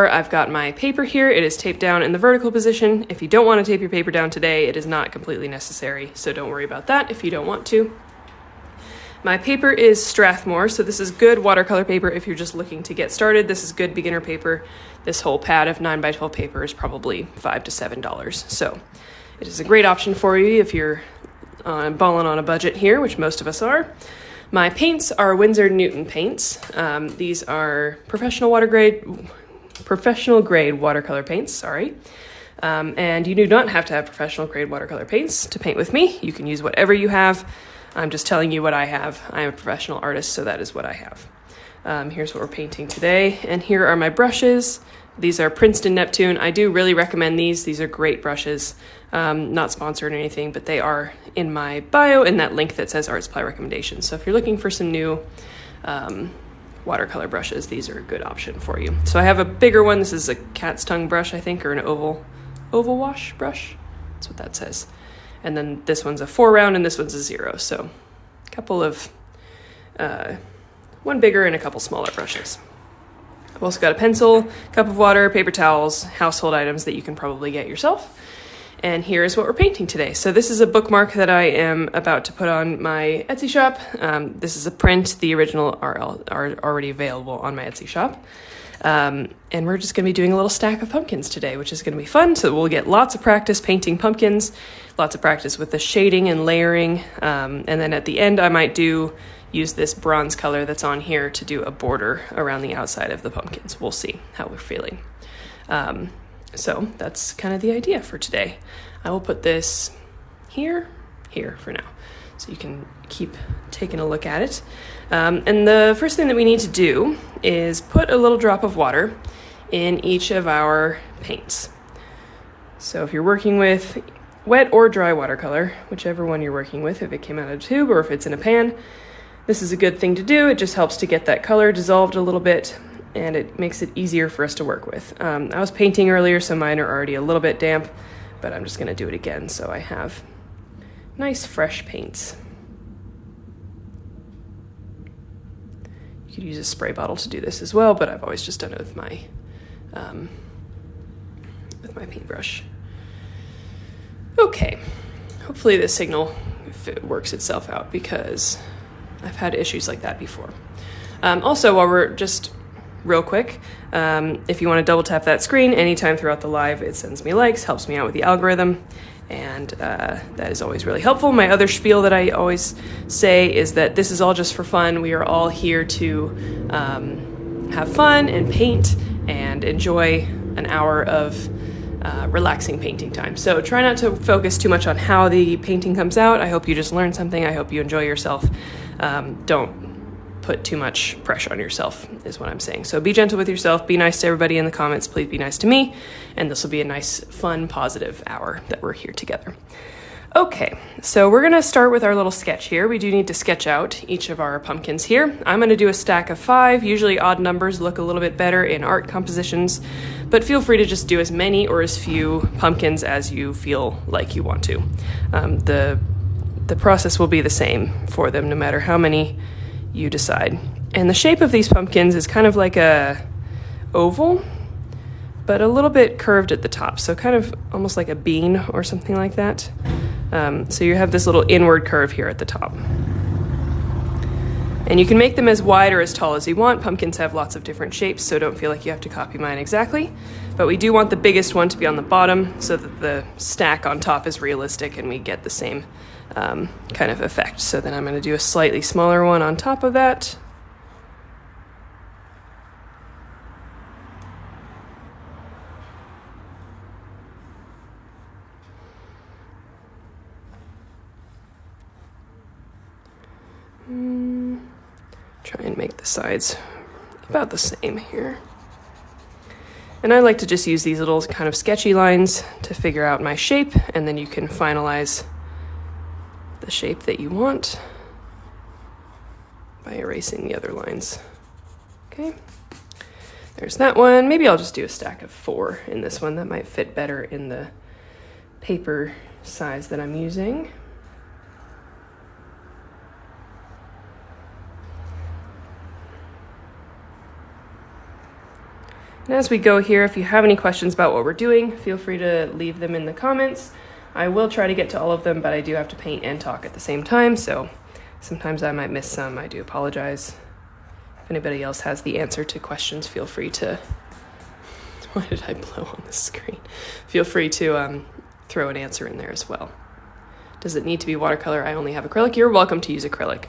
I've got my paper here. It is taped down in the vertical position. If you don't want to tape your paper down today, it is not completely necessary, so don't worry about that if you don't want to. My paper is Strathmore, so this is good watercolor paper if you're just looking to get started. This is good beginner paper. This whole pad of 9x12 paper is probably $5 to $7, so it is a great option for you if you're balling on a budget here, which most of us are. My paints are Winsor Newton paints. These are professional grade watercolor paints, sorry. And you do not have to have professional grade watercolor paints to paint with me. You can use whatever you have. I'm just telling you what I have. I am a professional artist, so that is what I have. Here's what we're painting today. And here are my brushes. These are Princeton Neptune. I do really recommend these. These are great brushes. Not sponsored or anything, but they are in my bio in that link that says Art Supply Recommendations. So if you're looking for some new watercolor brushes, these are a good option for you. So I have a bigger one. This is a cat's tongue brush, I think, or an oval wash brush. That's what that says. And then this one's a 4-round and this one's a 0. So a couple of, one bigger and a couple smaller brushes. I've also got a pencil, cup of water, paper towels, household items that you can probably get yourself. And here's what we're painting today. So this is a bookmark that I am about to put on my Etsy shop. This is a print. The original are already available on my Etsy shop. And we're just going to be doing a little stack of pumpkins today, which is going to be fun. So we'll get lots of practice painting pumpkins, lots of practice with the shading and layering. And then at the end, I might use this bronze color that's on here to do a border around the outside of the pumpkins. We'll see how we're feeling. So that's kind of the idea for today. I will put this here for now, so you can keep taking a look at it. And the first thing that we need to do is put a little drop of water in each of our paints. So if you're working with wet or dry watercolor, whichever one you're working with, if it came out of a tube or if it's in a pan, this is a good thing to do. It just helps to get that color dissolved a little bit, and it makes it easier for us to work with. I was painting earlier, so mine are already a little bit damp, but I'm just gonna do it again so I have nice fresh paints. You could use a spray bottle to do this as well, but I've always just done it with my paintbrush. Okay, hopefully this signal works itself out because I've had issues like that before. Also, while we're just real quick, if you want to double tap that screen anytime throughout the live, it sends me likes, helps me out with the algorithm, and that is always really helpful. My other spiel that I always say is that this is all just for fun. We are all here to have fun and paint and enjoy an hour of relaxing painting time. So try not to focus too much on how the painting comes out. I hope you just learn something. I hope you enjoy yourself. Don't put too much pressure on yourself is what I'm saying. So be gentle with yourself, be nice to everybody in the comments, please be nice to me, and this will be a nice, fun, positive hour that we're here together. Okay, so we're gonna start with our little sketch here. We do need to sketch out each of our pumpkins here. I'm gonna do a stack of 5. Usually odd numbers look a little bit better in art compositions, but feel free to just do as many or as few pumpkins as you feel like you want to. The process will be the same for them no matter how many you decide. And the shape of these pumpkins is kind of like a oval, but a little bit curved at the top. So kind of almost like a bean or something like that. So you have this little inward curve here at the top. And you can make them as wide or as tall as you want. Pumpkins have lots of different shapes, so don't feel like you have to copy mine exactly. But we do want the biggest one to be on the bottom so that the stack on top is realistic and we get the same kind of effect. So then I'm going to do a slightly smaller one on top of that. Try and make the sides about the same here. And I like to just use these little kind of sketchy lines to figure out my shape, and then you can finalize the shape that you want by erasing the other lines. Okay, there's that one. Maybe I'll just do a stack of 4 in this one. That might fit better in the paper size that I'm using. And as we go here, if you have any questions about what we're doing, feel free to leave them in the comments. I will try to get to all of them, but I do have to paint and talk at the same time, so sometimes I might miss some. I do apologize. If anybody else has the answer to questions, feel free to... Why did I blow on the screen? Feel free to throw an answer in there as well. Does it need to be watercolor? I only have acrylic. You're welcome to use acrylic.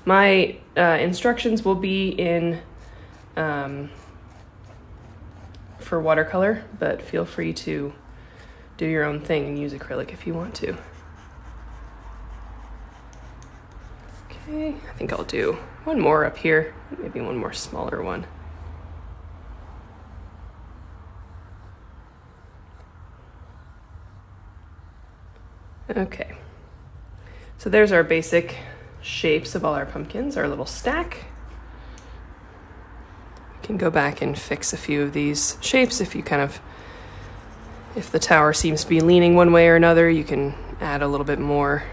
My instructions will be in for watercolor, but feel free to do your own thing and use acrylic if you want to. Okay, I think I'll do one more up here, maybe one more smaller one. Okay, so there's our basic shapes of all our pumpkins, our little stack. We can go back and fix a few of these shapes if the tower seems to be leaning one way or another. You can add a little bit more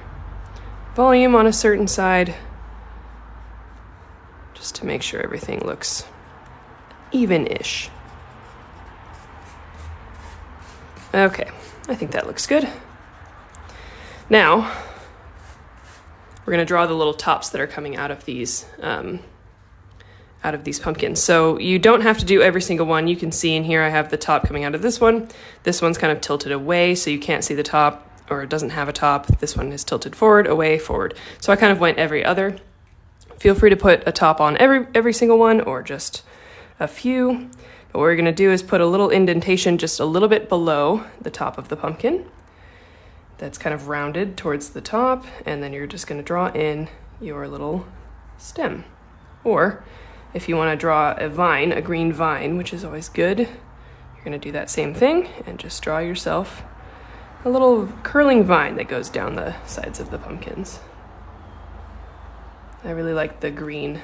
volume on a certain side just to make sure everything looks even-ish. Okay, I think that looks good. Now, we're going to draw the little tops that are coming out of these pumpkins. So you don't have to do every single one. You can see in here I have the top coming out of this one. This one's kind of tilted away, so you can't see the top, or it doesn't have a top. This one is tilted forward, away, forward. So I kind of went every other. Feel free to put a top on every single one, or just a few. But what we're going to do is put a little indentation just a little bit below the top of the pumpkin. That's kind of rounded towards the top, and then you're just going to draw in your little stem. Or if you want to draw a vine, a green vine, which is always good, you're going to do that same thing and just draw yourself a little curling vine that goes down the sides of the pumpkins. I really like the green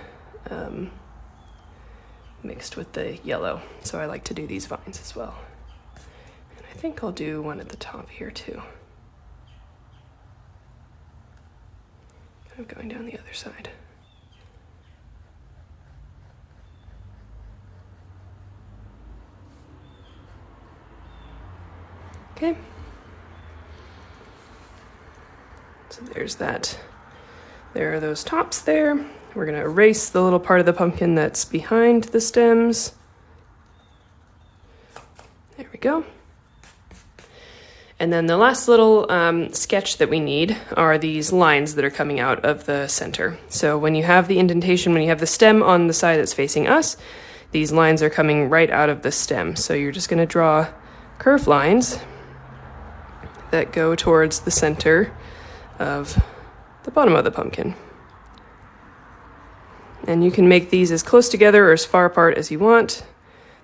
mixed with the yellow, so I like to do these vines as well. And I think I'll do one at the top here too. Kind of going down the other side. Okay. So there's that. There are those tops there. We're going to erase the little part of the pumpkin that's behind the stems. There we go. And then the last little sketch that we need are these lines that are coming out of the center. So when you have the indentation, when you have the stem on the side that's facing us, these lines are coming right out of the stem. So you're just going to draw curved lines that go towards the center of the bottom of the pumpkin. And you can make these as close together or as far apart as you want.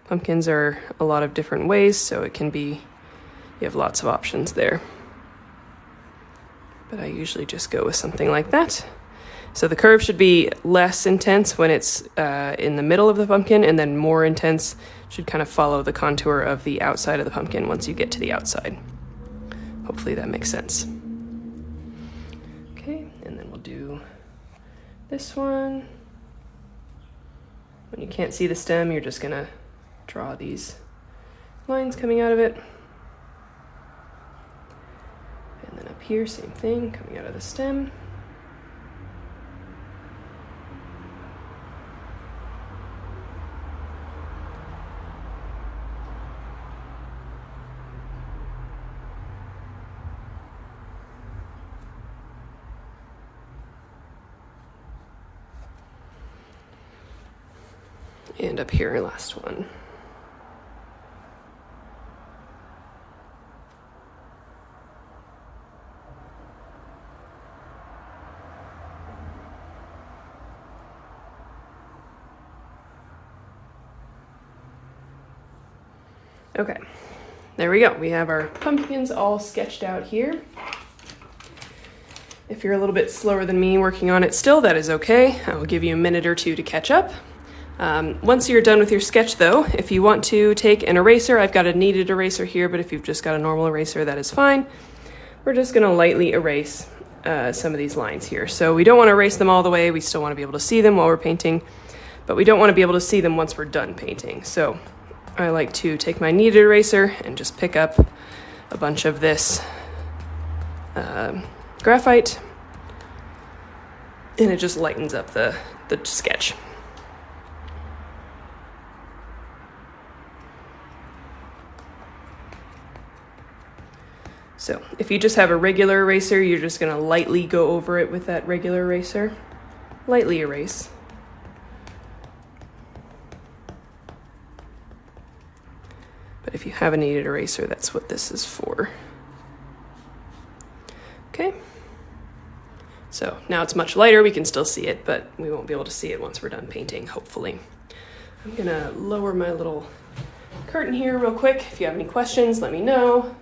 Pumpkins are a lot of different ways, so it can be, you have lots of options there. But I usually just go with something like that. So the curve should be less intense when it's in the middle of the pumpkin, and then more intense should kind of follow the contour of the outside of the pumpkin once you get to the outside. Hopefully that makes sense. Okay, and then we'll do this one. When you can't see the stem, you're just gonna draw these lines coming out of it. And then up here, same thing, coming out of the stem. And up here, last one. Okay, there we go. We have our pumpkins all sketched out here. If you're a little bit slower than me working on it still, that is okay. I will give you a minute or two to catch up. Once you're done with your sketch though, if you want to take an eraser, I've got a kneaded eraser here, but if you've just got a normal eraser, that is fine. We're just gonna lightly erase some of these lines here. So we don't wanna erase them all the way, we still wanna be able to see them while we're painting, but we don't wanna be able to see them once we're done painting. So I like to take my kneaded eraser and just pick up a bunch of this graphite, and it just lightens up the sketch. So if you just have a regular eraser, you're just going to lightly go over it with that regular eraser. Lightly erase. But if you have a kneaded eraser, that's what this is for. Okay. So now it's much lighter. We can still see it, but we won't be able to see it once we're done painting, hopefully. I'm going to lower my little curtain here real quick. If you have any questions, let me know.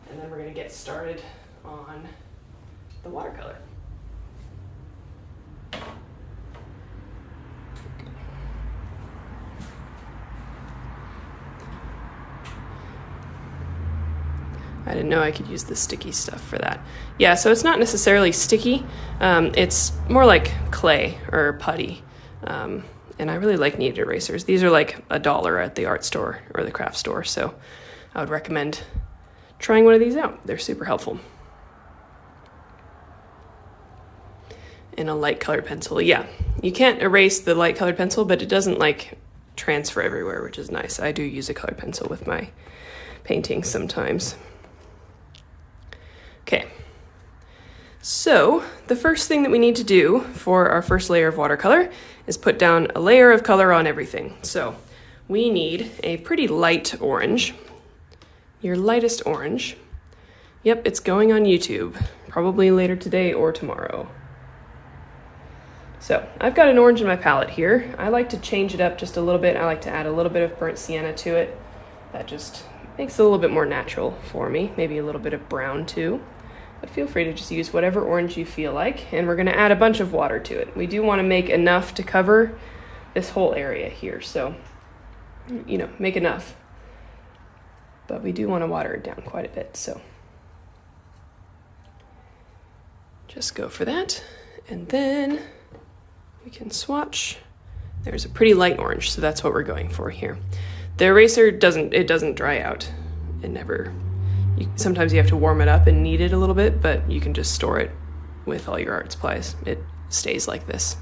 And then we're going to get started on the watercolor. I didn't know I could use the sticky stuff for that. Yeah, so it's not necessarily sticky. It's more like clay or putty. And I really like kneaded erasers. These are like $1 at the art store or the craft store. So I would recommend trying one of these out. They're super helpful. And a light colored pencil. Yeah, you can't erase the light colored pencil, but it doesn't like transfer everywhere, which is nice. I do use a colored pencil with my paintings sometimes. Okay, so the first thing that we need to do for our first layer of watercolor is put down a layer of color on everything. So we need a pretty light orange, your lightest orange. Yep, it's going on YouTube, probably later today or tomorrow. So I've got an orange in my palette here. I like to change it up just a little bit. I like to add a little bit of burnt sienna to it. That just makes it a little bit more natural for me. Maybe a little bit of brown too. But feel free to just use whatever orange you feel like. And we're gonna add a bunch of water to it. We do wanna make enough to cover this whole area here. So, you know, make enough. But we do wanna water it down quite a bit, so. Just go for that. And then we can swatch. There's a pretty light orange, so that's what we're going for here. The eraser doesn't dry out. It never, sometimes you have to warm it up and knead it a little bit, but you can just store it with all your art supplies. It stays like this.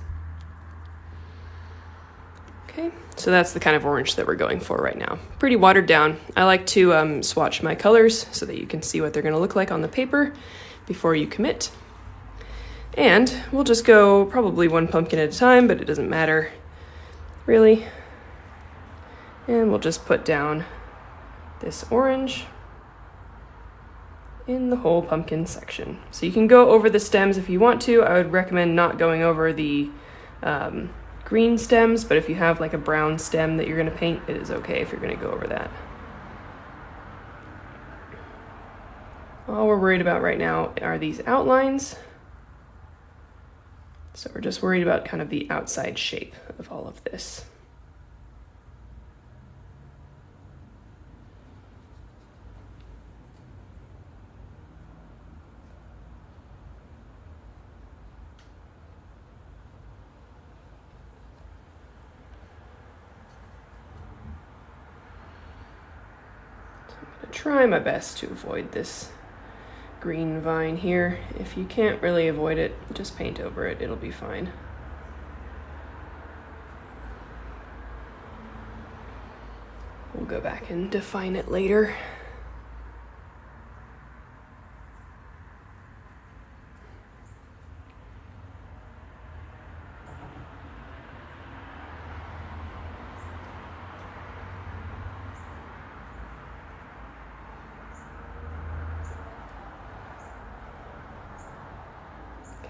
Okay, so that's the kind of orange that we're going for right now. Pretty watered down. I like to swatch my colors so that you can see what they're gonna look like on the paper before you commit. And we'll just go probably one pumpkin at a time, but it doesn't matter really. And we'll just put down this orange in the whole pumpkin section. So you can go over the stems if you want to. I would recommend not going over the green stems, but if you have like a brown stem that you're gonna paint, it is okay if you're gonna go over that. All we're worried about right now are these outlines. So we're just worried about kind of the outside shape of all of this. So I'm going to try my best to avoid this green vine here. If you can't really avoid it, just paint over it, it'll be fine. We'll go back and define it later.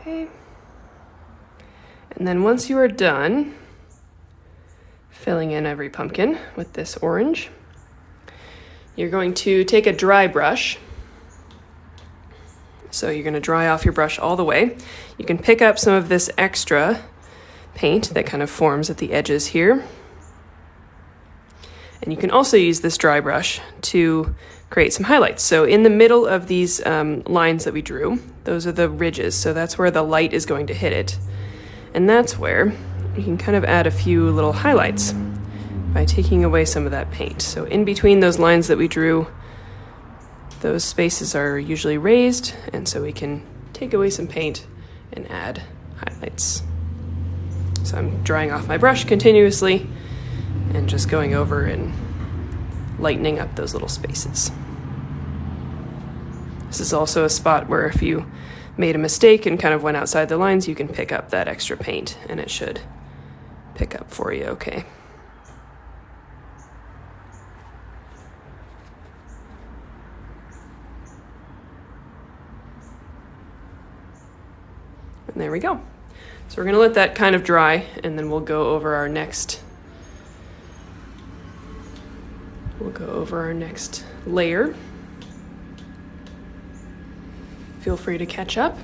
Okay, and then once you are done filling in every pumpkin with this orange, you're going to take a dry brush. So you're going to dry off your brush all the way. You can pick up some of this extra paint that kind of forms at the edges here. And you can also use this dry brush to create some highlights. So in the middle of these lines that we drew, those are the ridges. So that's where the light is going to hit it. And that's where you can kind of add a few little highlights by taking away some of that paint. So in between those lines that we drew, those spaces are usually raised, and so we can take away some paint and add highlights. So I'm drying off my brush continuously and just going over and lightening up those little spaces. This is also a spot where if you made a mistake and kind of went outside the lines, you can pick up that extra paint and it should pick up for you okay. And there we go. So we're going to let that kind of dry, and then we'll go over our next layer. Feel free to catch up.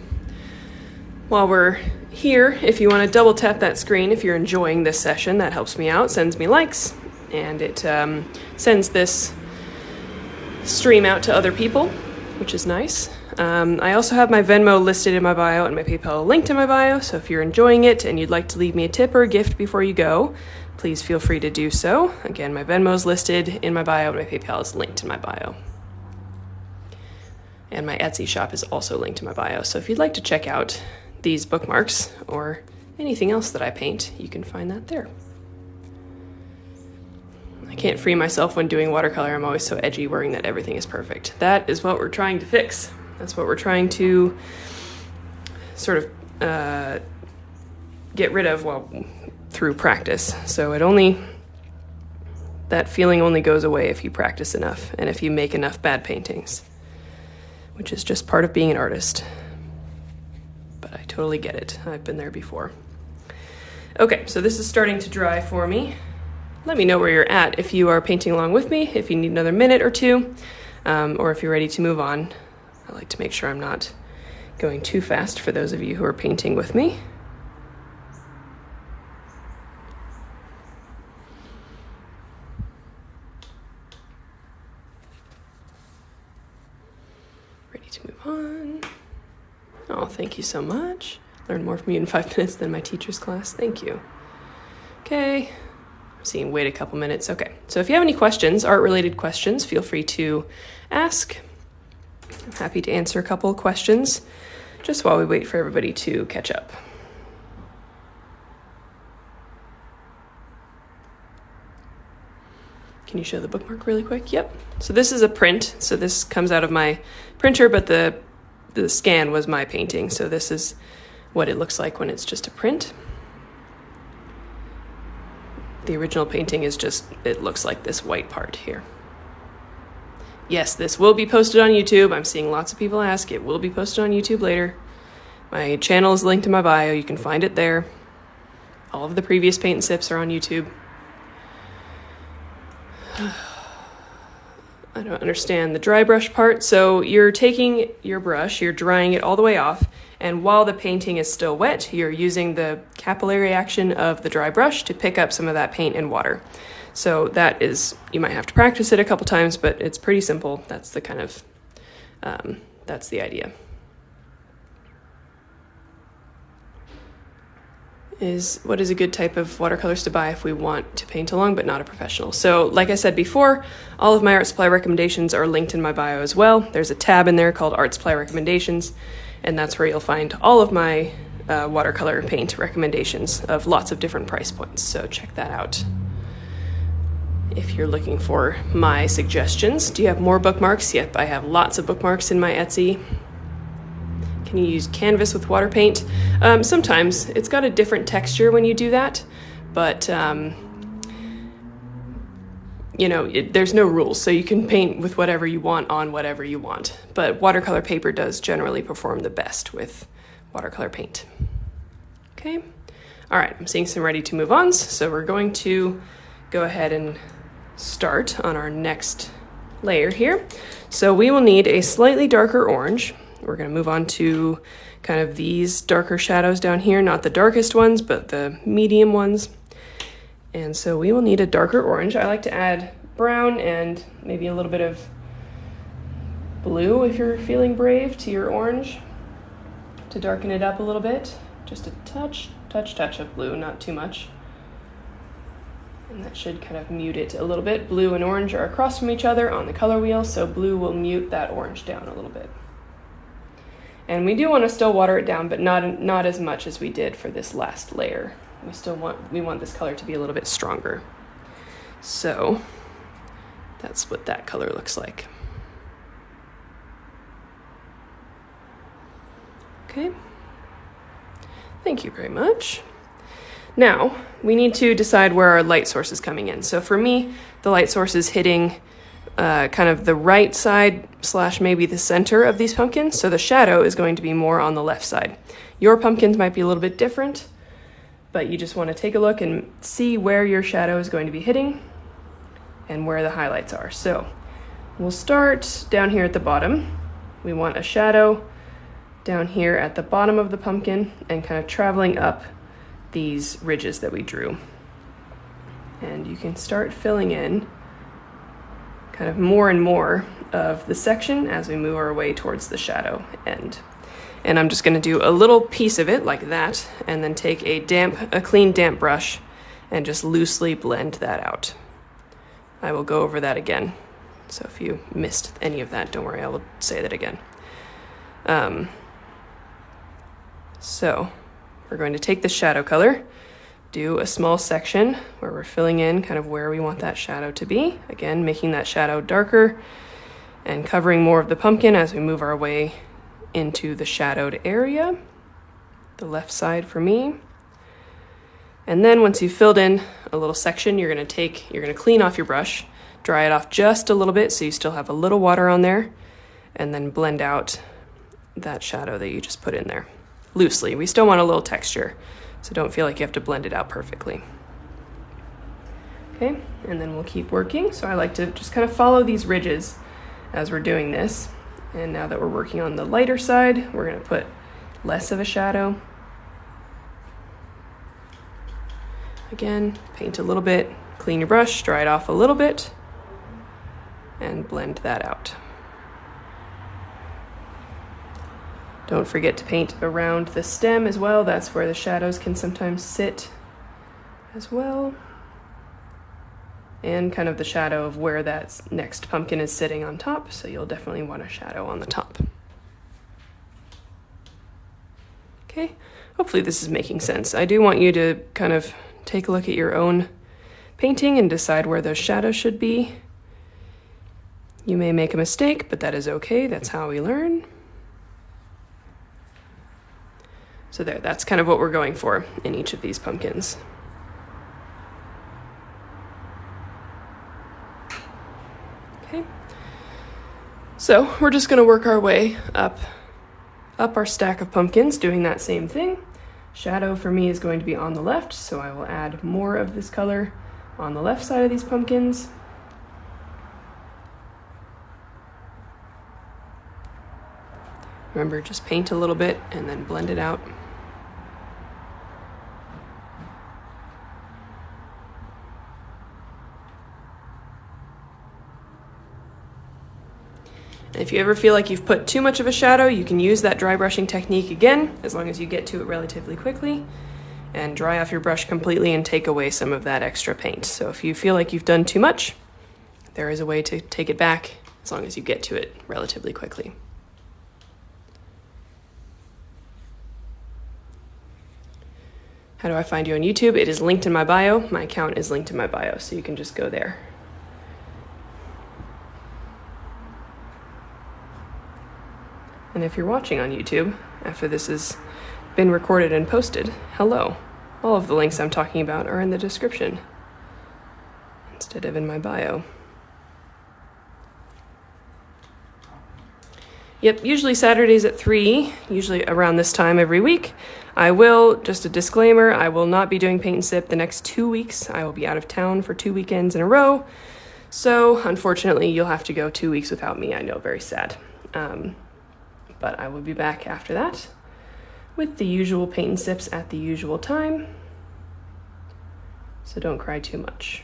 While we're here, if you want to double tap that screen, if you're enjoying this session, that helps me out, sends me likes, and it sends this stream out to other people, which is nice. I also have my Venmo listed in my bio and my PayPal linked in my bio, so if you're enjoying it and you'd like to leave me a tip or a gift before you go, please feel free to do so. Again, my Venmo is listed in my bio and my PayPal is linked in my bio. And my Etsy shop is also linked in my bio, so if you'd like to check out these bookmarks or anything else that I paint, you can find that there. I can't free myself when doing watercolor. I'm always so edgy, worrying that everything is perfect. That is what we're trying to fix. That's what we're trying to sort of get rid of through practice. So that feeling only goes away if you practice enough and if you make enough bad paintings, which is just part of being an artist. But I totally get it. I've been there before. Okay, so this is starting to dry for me. Let me know where you're at if you are painting along with me, if you need another minute or two, or if you're ready to move on. I like to make sure I'm not going too fast for those of you who are painting with me. Ready to move on. Oh, thank you so much. Learn more from you in 5 minutes than my teacher's class. Thank you. Okay. I'm seeing wait a couple minutes. Okay. So if you have any questions, art-related questions, feel free to ask. I'm happy to answer a couple of questions just while we wait for everybody to catch up. Can you show the bookmark really quick? Yep. So this is a print. So this comes out of my printer, but the scan was my painting. So this is what it looks like when it's just a print. The original painting is just, it looks like this white part here. Yes, this will be posted on YouTube. I'm seeing lots of people ask. It will be posted on YouTube later. My channel is linked in my bio. You can find it there. All of the previous paint and sips are on YouTube. I don't understand the dry brush part. So you're taking your brush, you're drying it all the way off, and while the painting is still wet, you're using the capillary action of the dry brush to pick up some of that paint and water. So that is, you might have to practice it a couple times, but it's pretty simple. That's the kind of, that's the idea. What is a good type of watercolors to buy if we want to paint along but not a professional? So like I said before, all of my art supply recommendations are linked in my bio as well. There's a tab in there called Art Supply Recommendations, and that's where you'll find all of my watercolor paint recommendations of lots of different price points. So check that out if you're looking for my suggestions. Do you have more bookmarks? Yep, I have lots of bookmarks in my Etsy. Can you use canvas with water paint? Sometimes. It's got a different texture when you do that, but you know, there's no rules, so you can paint with whatever you want on whatever you want. But watercolor paper does generally perform the best with watercolor paint. Okay, all right, I'm seeing some ready to move ons, so we're going to go ahead and start on our next layer here. So we will need a slightly darker orange. We're going to move on to kind of these darker shadows down here, not the darkest ones, but the medium ones. And so we will need a darker orange. I like to add brown and maybe a little bit of blue if you're feeling brave to your orange to darken it up a little bit. Just a touch of blue, not too much. And that should kind of mute it a little bit. Blue and orange are across from each other on the color wheel, so blue will mute that orange down a little bit. And we do want to still water it down, but not as much as we did for this last layer. We want this color to be a little bit stronger. So that's what that color looks like. Okay. Thank you very much. Now, we need to decide where our light source is coming in. So for me, the light source is hitting kind of the right side / maybe the center of these pumpkins. So the shadow is going to be more on the left side. Your pumpkins might be a little bit different, but you just want to take a look and see where your shadow is going to be hitting and where the highlights are. So we'll start down here at the bottom. We want a shadow down here at the bottom of the pumpkin and kind of traveling up these ridges that we drew. And you can start filling in kind of more and more of the section as we move our way towards the shadow end. And I'm just going to do a little piece of it like that, and then take a clean damp brush and just loosely blend that out. I will go over that again. So if you missed any of that, don't worry, I will say that again. So we're going to take the shadow color, do a small section where we're filling in kind of where we want that shadow to be. Again, making that shadow darker and covering more of the pumpkin as we move our way into the shadowed area, the left side for me. And then once you've filled in a little section, you're going to clean off your brush, dry it off just a little bit so you still have a little water on there, and then blend out that shadow that you just put in there. Loosely. We still want a little texture, so don't feel like you have to blend it out perfectly. Okay, and then we'll keep working. So I like to just kind of follow these ridges as we're doing this. And now that we're working on the lighter side, we're going to put less of a shadow. Again, paint a little bit, clean your brush, dry it off a little bit, and blend that out. Don't forget to paint around the stem as well. That's where the shadows can sometimes sit as well. And kind of the shadow of where that next pumpkin is sitting on top. So you'll definitely want a shadow on the top. Okay, hopefully this is making sense. I do want you to kind of take a look at your own painting and decide where those shadows should be. You may make a mistake, but that is okay. That's how we learn. So there, that's kind of what we're going for in each of these pumpkins. Okay, so we're just going to work our way up our stack of pumpkins, doing that same thing. Shadow for me is going to be on the left, so I will add more of this color on the left side of these pumpkins. Remember, just paint a little bit and then blend it out. And if you ever feel like you've put too much of a shadow, you can use that dry brushing technique again, as long as you get to it relatively quickly, and dry off your brush completely and take away some of that extra paint. So if you feel like you've done too much, there is a way to take it back, as long as you get to it relatively quickly. How do I find you on YouTube? It is linked in my bio. My account is linked in my bio, so you can just go there. And if you're watching on YouTube, after this has been recorded and posted, hello. All of the links I'm talking about are in the description instead of in my bio. Yep, usually Saturdays at 3, usually around this time every week. I will, just a disclaimer, I will not be doing paint and sip the next 2 weeks. I will be out of town for 2 weekends in a row. So unfortunately, you'll have to go 2 weeks without me. I know, very sad. But I will be back after that with the usual paint and sips at the usual time. So don't cry too much.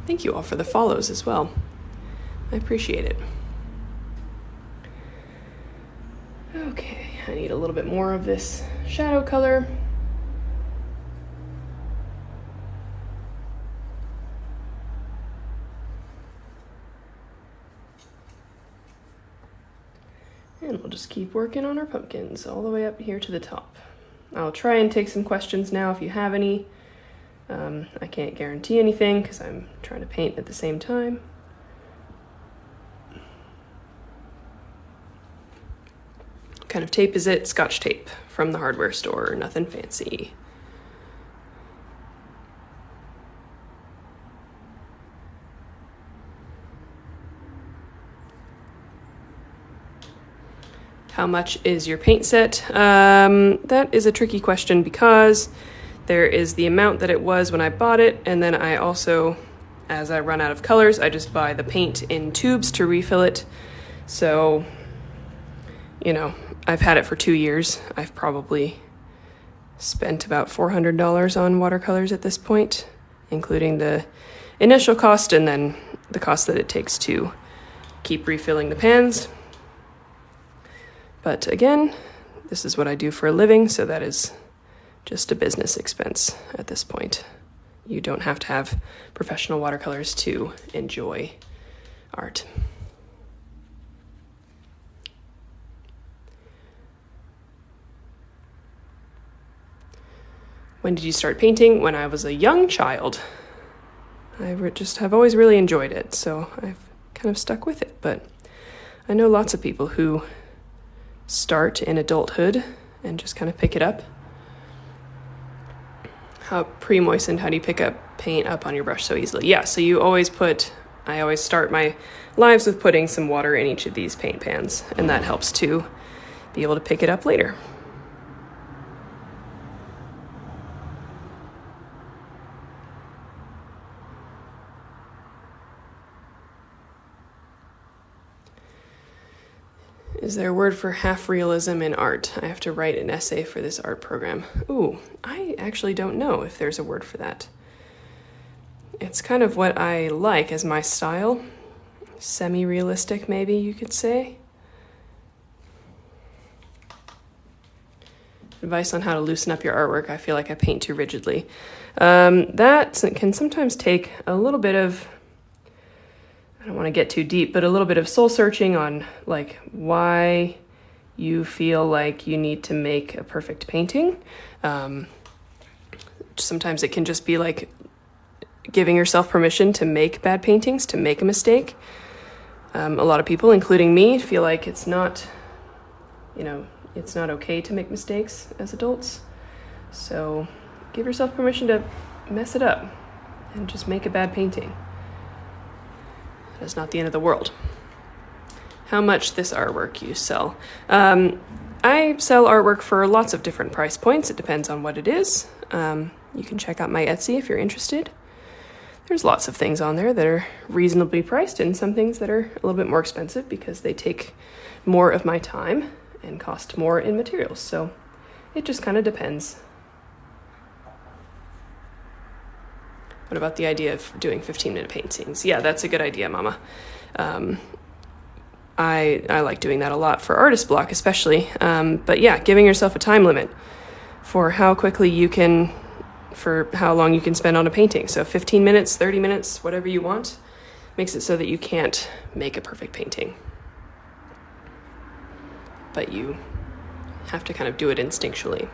Thank you all for the follows as well. I appreciate it. Okay, I need a little bit more of this shadow color. And we'll just keep working on our pumpkins all the way up here to the top. I'll try and take some questions now if you have any. I can't guarantee anything because I'm trying to paint at the same time. What kind of tape is it? Scotch tape from the hardware store, nothing fancy. How much is your paint set? That is a tricky question because there is the amount that it was when I bought it, and then I also, as I run out of colors, I just buy the paint in tubes to refill it. So, you know, I've had it for 2 years. I've probably spent about $400 on watercolors at this point, including the initial cost and then the cost that it takes to keep refilling the pans. But again, this is what I do for a living, so that is just a business expense at this point. You don't have to have professional watercolors to enjoy art. When did you start painting? When I was a young child. I just have always really enjoyed it, so I've kind of stuck with it. But I know lots of people who start in adulthood and just kind of pick it up. How pre-moistened, how do you pick up paint up on your brush so easily? Yeah, so I always start my lives with putting some water in each of these paint pans, and that helps to be able to pick it up later. Is there a word for half realism in art? I have to write an essay for this art program. Ooh, I actually don't know if there's a word for that. It's kind of what I like as my style. Semi-realistic, maybe you could say. Advice on how to loosen up your artwork. I feel like I paint too rigidly. That can sometimes take a little bit of, I don't want to get too deep, but a little bit of soul searching on like why you feel like you need to make a perfect painting. Sometimes it can just be like giving yourself permission to make bad paintings, to make a mistake. A lot of people, including me, feel like it's not okay to make mistakes as adults. So give yourself permission to mess it up and just make a bad painting. That's not the end of the world. How much this artwork you sell? I sell artwork for lots of different price points. It depends on what it is. You can check out my Etsy if you're interested. There's lots of things on there that are reasonably priced and some things that are a little bit more expensive because they take more of my time and cost more in materials. So it just kind of depends. What about the idea of doing 15-minute paintings? Yeah, that's a good idea, Mama. I like doing that a lot for artist block especially. But yeah, giving yourself a time limit for how long you can spend on a painting. So 15 minutes, 30 minutes, whatever you want, makes it so that you can't make a perfect painting. But you have to kind of do it instinctually.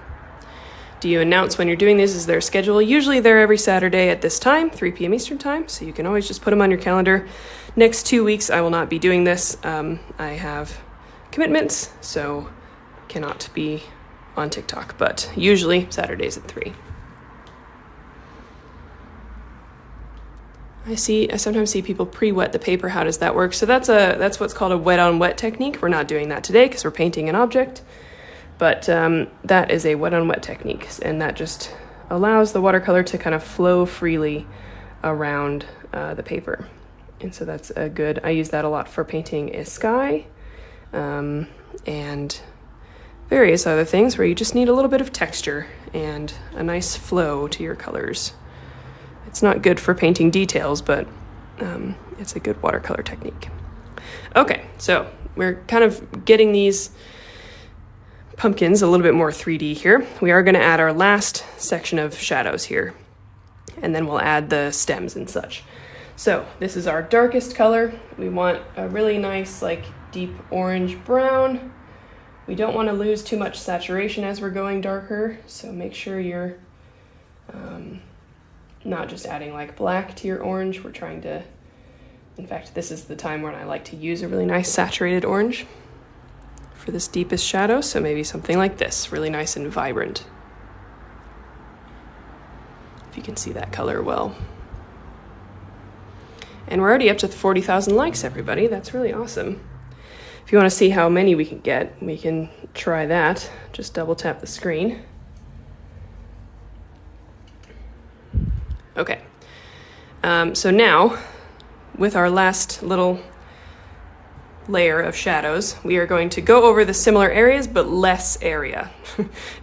Do you announce when you're doing this? Is there a schedule? Usually they're every Saturday at this time, 3 p.m. Eastern time, so you can always just put them on your calendar. Next 2 weeks, I will not be doing this. I have commitments, so cannot be on TikTok, but usually Saturdays at 3. I sometimes see people pre-wet the paper. How does that work? So that's what's called a wet-on-wet technique. We're not doing that today because we're painting an object. But that is a wet-on-wet technique, and that just allows the watercolor to kind of flow freely around the paper. And so that's I use that a lot for painting a sky and various other things where you just need a little bit of texture and a nice flow to your colors. It's not good for painting details, but it's a good watercolor technique. Okay, so we're kind of getting these pumpkins a little bit more 3D here. We are going to add our last section of shadows here, and then we'll add the stems and such. So this is our darkest color. We want a really nice, like, deep orange brown. We don't want to lose too much saturation as we're going darker, so make sure you're not just adding like black to your orange. We're trying to, in fact, this is the time when I like to use a really nice saturated orange for this deepest shadow, so maybe something like this, really nice and vibrant. If you can see that color well. And we're already up to 40,000 likes, everybody. That's really awesome. If you want to see how many we can get, we can try that. Just double tap the screen. Okay. So now, with our last little layer of shadows, we are going to go over the similar areas, but less area,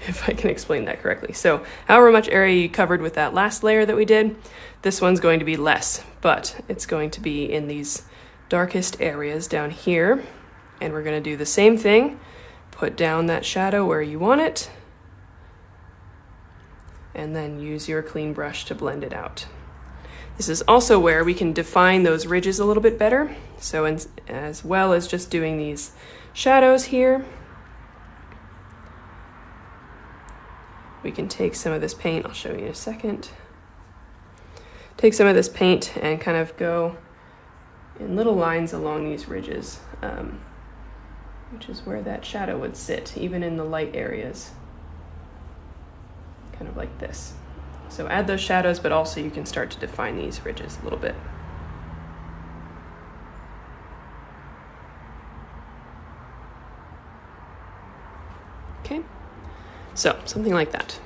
if I can explain that correctly. So however much area you covered with that last layer that we did, this one's going to be less, but it's going to be in these darkest areas down here. And we're going to do the same thing. Put down that shadow where you want it, and then use your clean brush to blend it out. This is also where we can define those ridges a little bit better. So as well as just doing these shadows here, we can take some of this paint, I'll show you in a second. Take some of this paint and kind of go in little lines along these ridges, which is where that shadow would sit, even in the light areas. Kind of like this. So add those shadows, but also you can start to define these ridges a little bit. Okay, so something like that.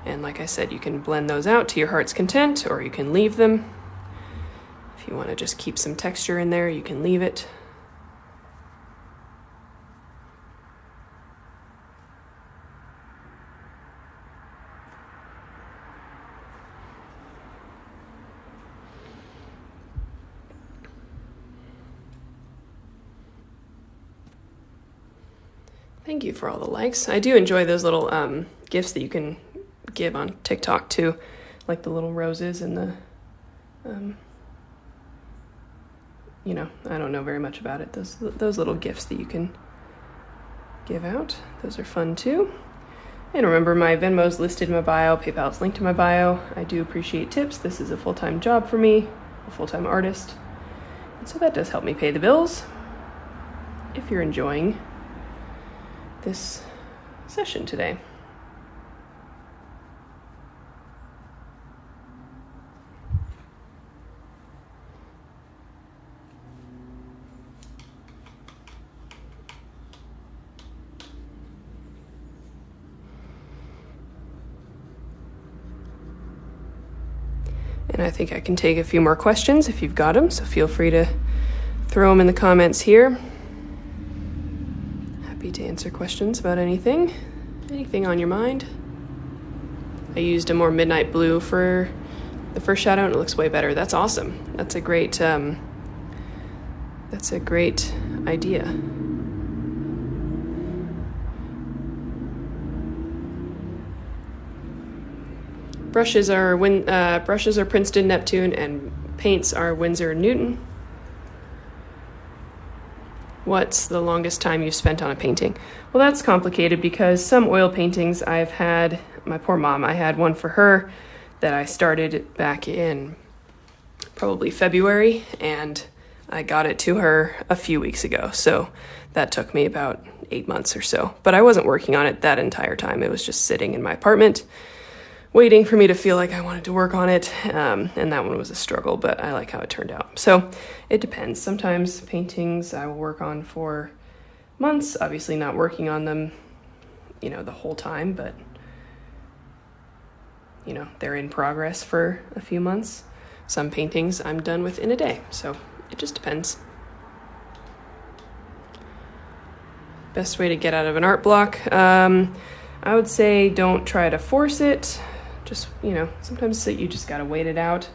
And like I said, you can blend those out to your heart's content, or you can leave them. If you want to just keep some texture in there, you can leave it. Thank you for all the likes. I do enjoy those little gifts that you can give on TikTok too, like the little roses and the, you know, I don't know very much about it. Those little gifts that you can give out, those are fun too. And remember, my Venmo's listed in my bio, PayPal's linked in my bio. I do appreciate tips. This is a full-time job for me, a full-time artist. And so that does help me pay the bills. If you're enjoying this session today. And I think I can take a few more questions if you've got them, so feel free to throw them in the comments here. Happy to answer questions about anything on your mind. I used a more midnight blue for the first shadow and it looks way better. That's awesome. That's a great idea. Brushes are Princeton Neptune and paints are Winsor Newton. What's the longest time you've spent on a painting? Well, that's complicated because some oil paintings I've had, my poor mom, I had one for her that I started back in probably February, and I got it to her a few weeks ago. So that took me about 8 months or so. But I wasn't working on it that entire time. It was just sitting in my apartment, waiting for me to feel like I wanted to work on it, and that one was a struggle, but I like how it turned out. So it depends. Sometimes paintings I will work on for months, obviously not working on them, you know, the whole time, but, you know, they're in progress for a few months. Some paintings I'm done with in a day, so it just depends. Best way to get out of an art block? I would say don't try to force it. Just, you know, sometimes you just gotta wait it out.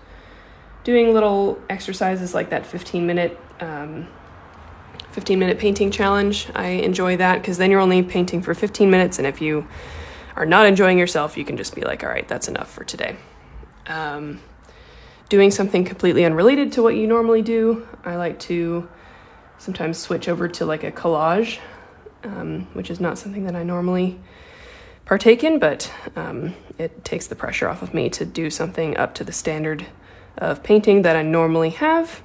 doing little exercises like that 15-minute painting challenge. I enjoy that because then you're only painting for 15 minutes, and if you are not enjoying yourself, you can just be like, all right, that's enough for today. Doing something completely unrelated to what you normally do, I like to sometimes switch over to like a collage, which is not something that I normally partake in, but it takes the pressure off of me to do something up to the standard of painting that I normally have.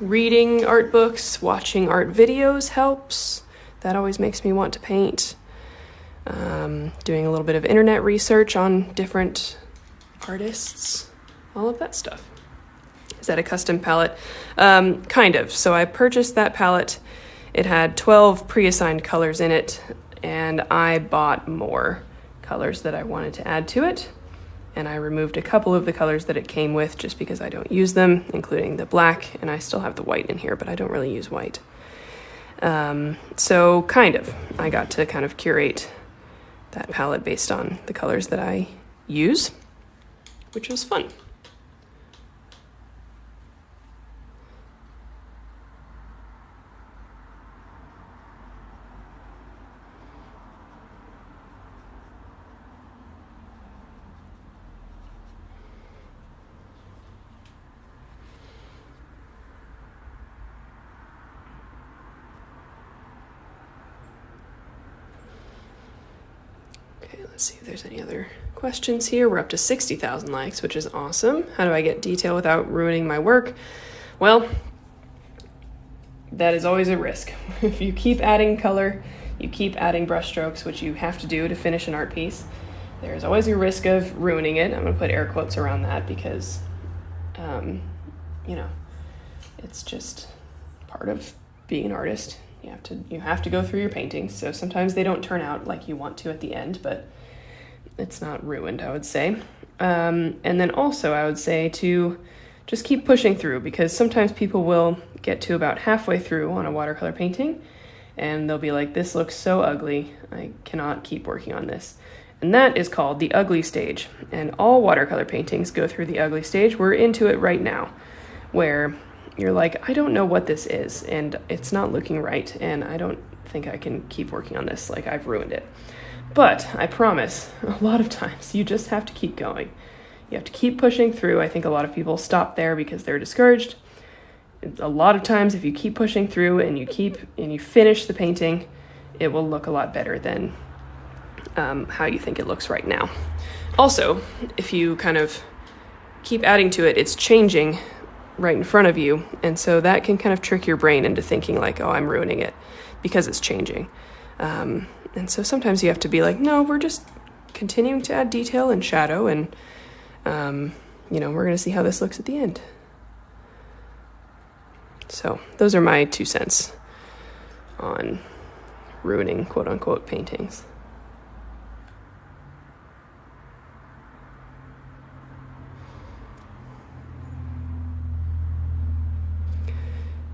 Reading art books, watching art videos helps. That always makes me want to paint. Doing a little bit of internet research on different artists, all of that stuff. Is that a custom palette? Kind of. So I purchased that palette. It had 12 pre-assigned colors in it, and I bought more colors that I wanted to add to it. And I removed a couple of the colors that it came with just because I don't use them, including the black, and I still have the white in here, but I don't really use white. So kind of, I got to kind of curate that palette based on the colors that I use, which was fun. Let's see if there's any other questions here. We're up to 60,000 likes, which is awesome. How do I get detail without ruining my work? Well, that is always a risk. If you keep adding color, you keep adding brush strokes, which you have to do to finish an art piece, there's always a risk of ruining it. I'm going to put air quotes around that because, it's just part of being an artist. You have to go through your paintings. So sometimes they don't turn out like you want to at the end, but it's not ruined, I would say. And then also I would say to just keep pushing through, because sometimes people will get to about halfway through on a watercolor painting and they'll be like, this looks so ugly, I cannot keep working on this. And that is called the ugly stage. And all watercolor paintings go through the ugly stage. We're into it right now, where you're like, I don't know what this is, and it's not looking right, and I don't think I can keep working on this, like I've ruined it. But I promise, a lot of times you just have to keep going. You have to keep pushing through. I think a lot of people stop there because they're discouraged. A lot of times if you keep pushing through and you finish the painting, it will look a lot better than how you think it looks right now. Also, if you kind of keep adding to it, it's changing right in front of you, and so that can kind of trick your brain into thinking like, oh, I'm ruining it because it's changing. And so sometimes you have to be like, no, we're just continuing to add detail and shadow, and we're going to see how this looks at the end. So those are my 2 cents on ruining quote unquote paintings.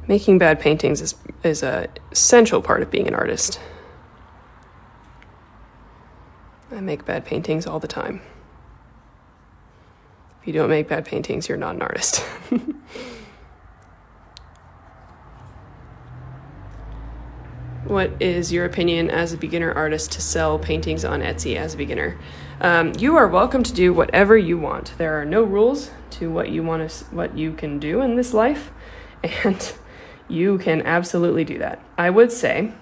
Making bad paintings is an essential part of being an artist. I make bad paintings all the time. If you don't make bad paintings, you're not an artist. What is your opinion as a beginner artist to sell paintings on Etsy as a beginner? You are welcome to do whatever you want. There are no rules to what you can do in this life, and you can absolutely do that. I would say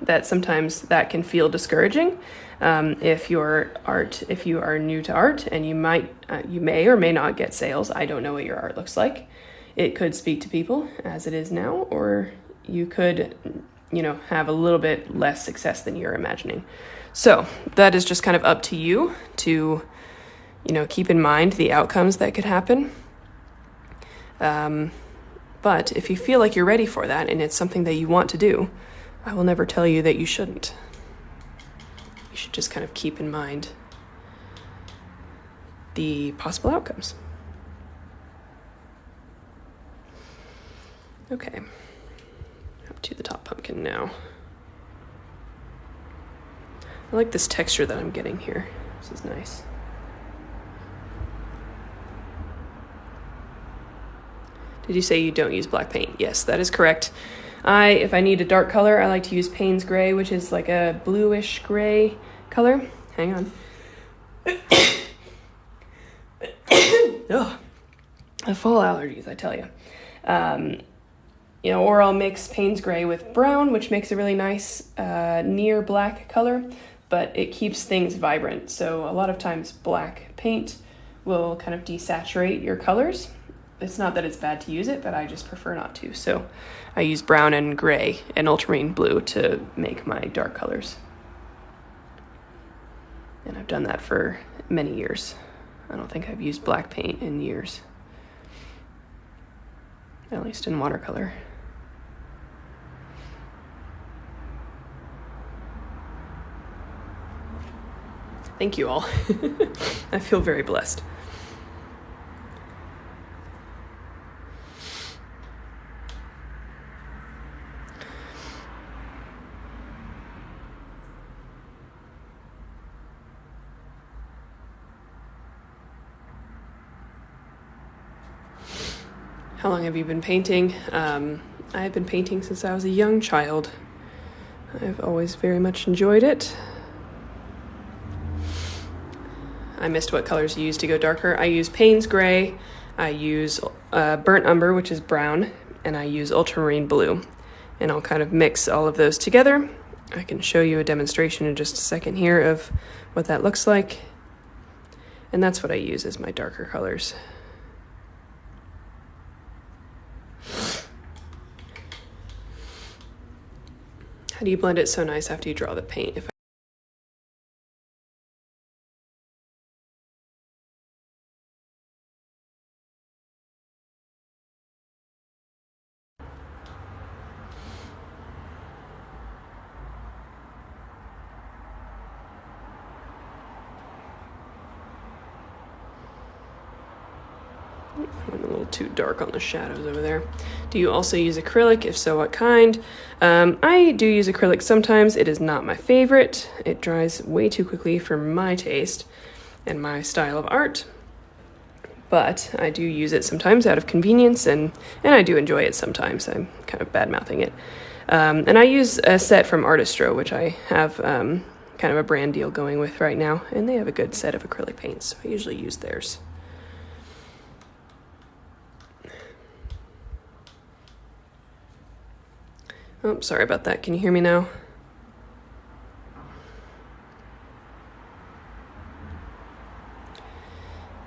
that sometimes that can feel discouraging if you are new to art, and you may or may not get sales. I don't know what your art looks like. It could speak to people as it is now, or you could, have a little bit less success than you're imagining. So that is just kind of up to you to, keep in mind the outcomes that could happen. But if you feel like you're ready for that and it's something that you want to do, I will never tell you that you shouldn't. You should just kind of keep in mind the possible outcomes. Okay, up to the top pumpkin now. I like this texture that I'm getting here. This is nice. Did you say you don't use black paint? Yes, that is correct. If I need a dark color, I like to use Payne's Gray, which is like a bluish gray color. Hang on. Ugh. Fall allergies, I tell you. You know, or I'll mix Payne's Gray with brown, which makes a really nice near black color, but it keeps things vibrant. So a lot of times black paint will kind of desaturate your colors. It's not that it's bad to use it, but I just prefer not to. So I use brown and gray and ultramarine blue to make my dark colors. And I've done that for many years. I don't think I've used black paint in years, at least in watercolor. Thank you all. I feel very blessed. How long have you been painting? I've been painting since I was a young child. I've always very much enjoyed it. I missed what colors you use to go darker. I use Payne's Gray, I use Burnt Umber, which is brown, and I use Ultramarine Blue. And I'll kind of mix all of those together. I can show you a demonstration in just a second here of what that looks like. And that's what I use as my darker colors. How do you blend it so nice after you draw the paint? I went a little too dark on the shadows over there. Do you also use acrylic? If so, what kind? I do use acrylic sometimes. It is not my favorite. It dries way too quickly for my taste and my style of art. But I do use it sometimes out of convenience, and I do enjoy it sometimes. I'm kind of bad-mouthing it. And I use a set from Artistro, which I have kind of a brand deal going with right now, and they have a good set of acrylic paints, so I usually use theirs. Oh, sorry about that. Can you hear me now?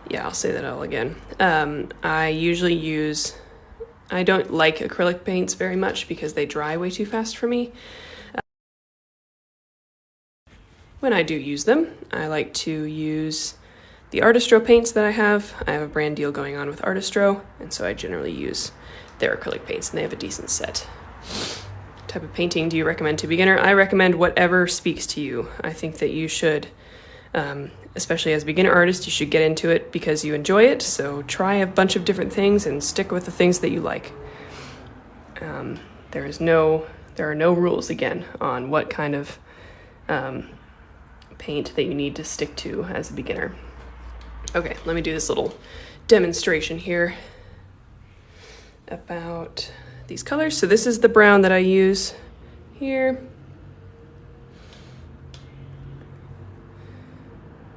Yeah, I'll say that all again. I usually I don't like acrylic paints very much because they dry way too fast for me. When I do use them, I like to use the Artistro paints that I have. I have a brand deal going on with Artistro, and so I generally use their acrylic paints, and they have a decent set. What type of painting do you recommend to a beginner? I recommend whatever speaks to you. I think that you should, especially as a beginner artist, you should get into it because you enjoy it. So try a bunch of different things and stick with the things that you like. There are no rules again on what kind of paint that you need to stick to as a beginner. Okay, let me do this little demonstration here about these colors. So this is the brown that I use here.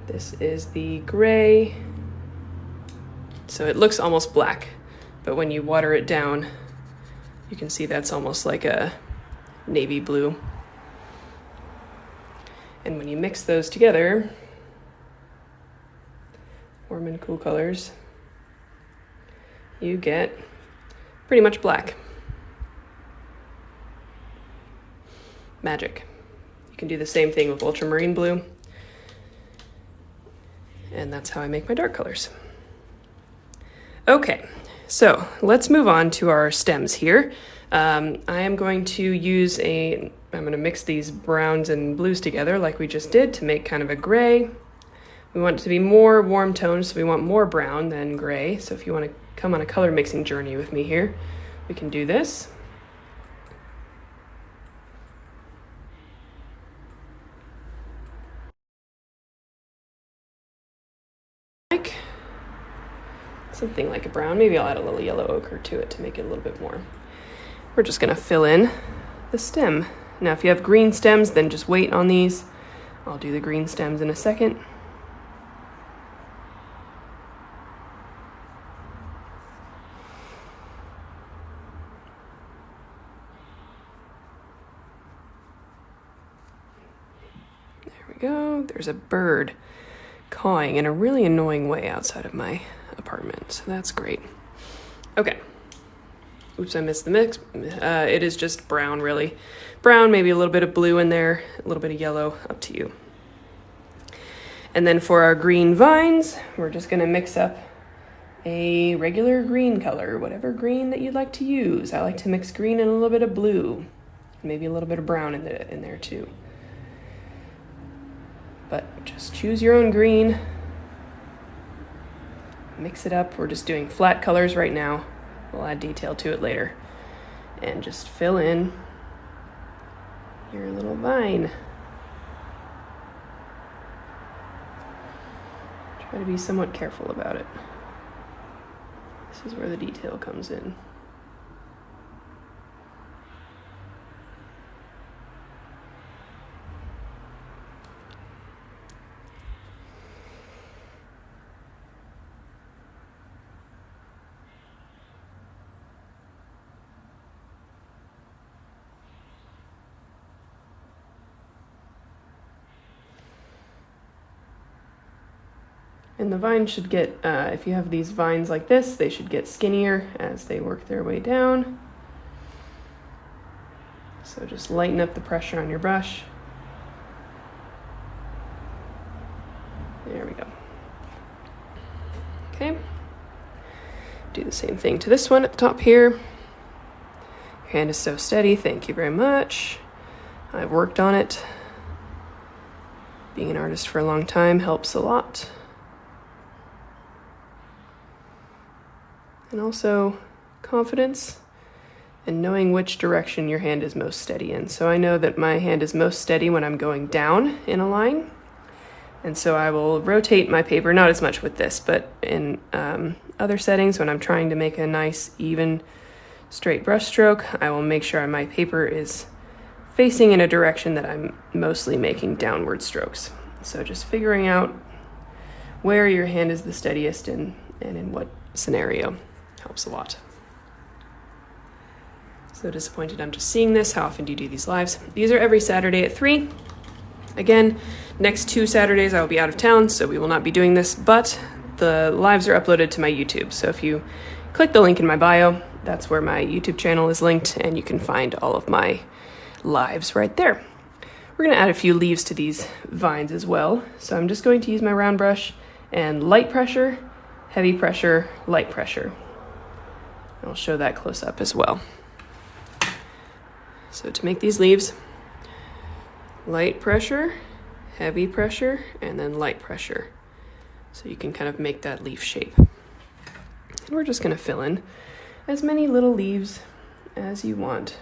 This is the gray. So it looks almost black, but when you water it down, you can see that's almost like a navy blue. And when you mix those together, warm and cool colors, you get pretty much black. Magic. You can do the same thing with ultramarine blue. And that's how I make my dark colors. Okay, so let's move on to our stems here. I am going to I'm going to mix these browns and blues together like we just did to make kind of a gray. We want it to be more warm tones, so we want more brown than gray. So if you want to come on a color mixing journey with me here, we can do this. something like a brown. Maybe I'll add a little yellow ochre to it to make it a little bit more. We're just gonna fill in the stem. Now, if you have green stems, then just wait on these. I'll do the green stems in a second. Go. There's a bird cawing in a really annoying way outside of my apartment, so that's great. Okay. Oops, I missed the mix. It is just brown, really. Brown, maybe a little bit of blue in there, a little bit of yellow, up to you. And then for our green vines, we're just gonna mix up a regular green color, whatever green that you'd like to use. I like to mix green and a little bit of blue, maybe a little bit of brown in there too. But just choose your own green, mix it up. We're just doing flat colors right now. We'll add detail to it later. And just fill in your little vine. Try to be somewhat careful about it. This is where the detail comes in. And the vine should get, if you have these vines like this, they should get skinnier as they work their way down. So just lighten up the pressure on your brush. There we go. Okay. Do the same thing to this one at the top here. Your hand is so steady, thank you very much. I've worked on it. Being an artist for a long time helps a lot. And also confidence and knowing which direction your hand is most steady in. So I know that my hand is most steady when I'm going down in a line. And so I will rotate my paper, not as much with this, but in other settings when I'm trying to make a nice, even, straight brush stroke, I will make sure my paper is facing in a direction that I'm mostly making downward strokes. So just figuring out where your hand is the steadiest and in what scenario helps a lot. So disappointed I'm just seeing this. How often do you do these lives? These are every Saturday at 3. Again, next 2 Saturdays I will be out of town, so we will not be doing this, but the lives are uploaded to my YouTube. So if you click the link in my bio, that's where my YouTube channel is linked, and you can find all of my lives right there. We're going to add a few leaves to these vines as well. So I'm just going to use my round brush and light pressure, heavy pressure, light pressure. I'll show that close up as well. So to make these leaves, light pressure, heavy pressure, and then light pressure. So you can kind of make that leaf shape. And we're just going to fill in as many little leaves as you want.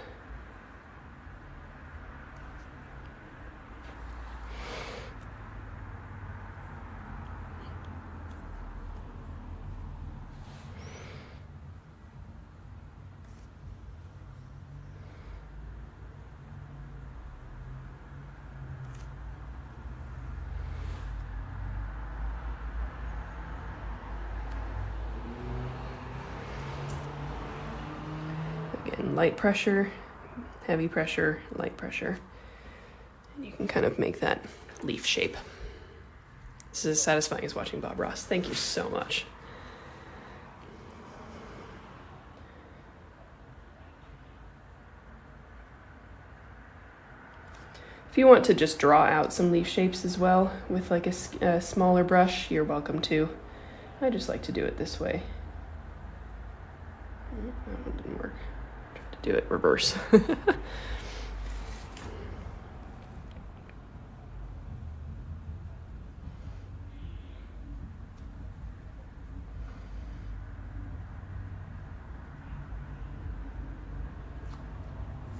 Again, light pressure, heavy pressure, light pressure. And you can kind of make that leaf shape. This is as satisfying as watching Bob Ross. Thank you so much. If you want to just draw out some leaf shapes as well with like a smaller brush, you're welcome to. I just like to do it this way. That one didn't work. Tried to do it reverse.